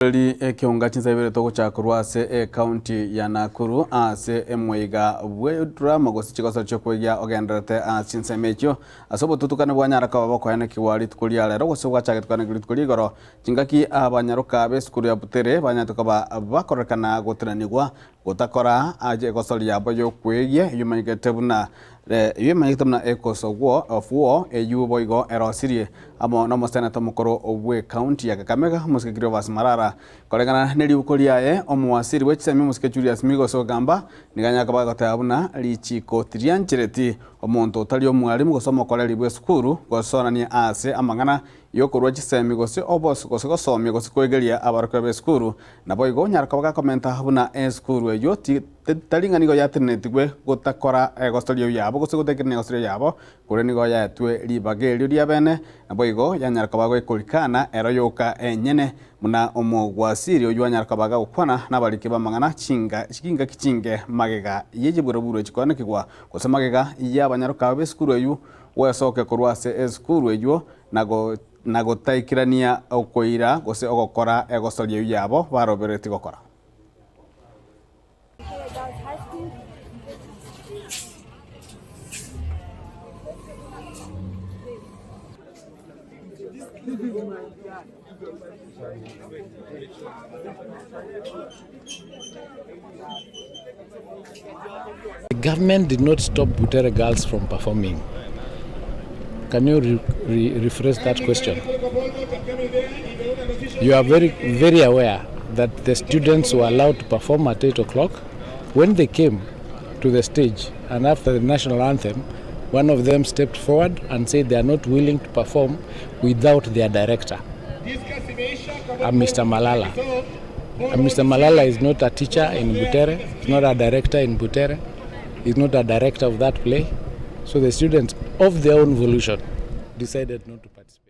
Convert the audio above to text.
Kiunga chinsabire toko chakurwa ase county ya Nakuru ase emweiga bwedra magosi chikoso chokwegia ogenderete chinsemekyo asobo tutukane bwanyara ka baboko ene kiwali tukulia lero gosogwa chage tukane gritukuli goro chingaki abanyaruka be skuru ya Butere banyatuka bakorekana gotranigwa gotakora aje gosoli yabo yokwegie yumanigete buna yumanigete ekosogwo of war eyuboigo erosirie amo no senator mukoro obwe county ya Kakamega musikiro bas Malala koregana neliukolia omwasiri wechisemi musikechuri asimigo sogamba niganya kabagote abuna lichiko trianchireti omonto tali omwalimu gosoma koleli bwe skuru gosonania ase amangana yokorwa chisemi gose obos gosomye gose kwegeria abaroka be skuru nabo igo nyarakabaga komenta abuna skuru eyo talinganigo yatenetigwe gotakora gostolio yabo gose gotekene gostolio yabo kure nigo yatwe libagelio lyabene nabo igo yanyarakabaga ikolikana ero yoka enyene muna omogwasiri oyo yanyarakabaga gukwana nabalike bamangana chikinga kichinge magega yejiburaburu chikone kigwa gose magega yabanyaruka be skuru eyo wesoke kurwase skuru eyo nago taikirania okoira gose ogokora egosolio yabo barobereti gokora. The government did not stop Butere Girls from performing. Can you rephrase that question? You are very aware that the students were allowed to perform at 8 o'clock. When they came to the stage and after the national anthem, one of them stepped forward and said they are not willing to perform without their director, Mr. Malala. Mr. Malala is not a teacher in Butere, he's not a director in Butere, he's not a director of that play. So the students, of their own volition, decided not to participate.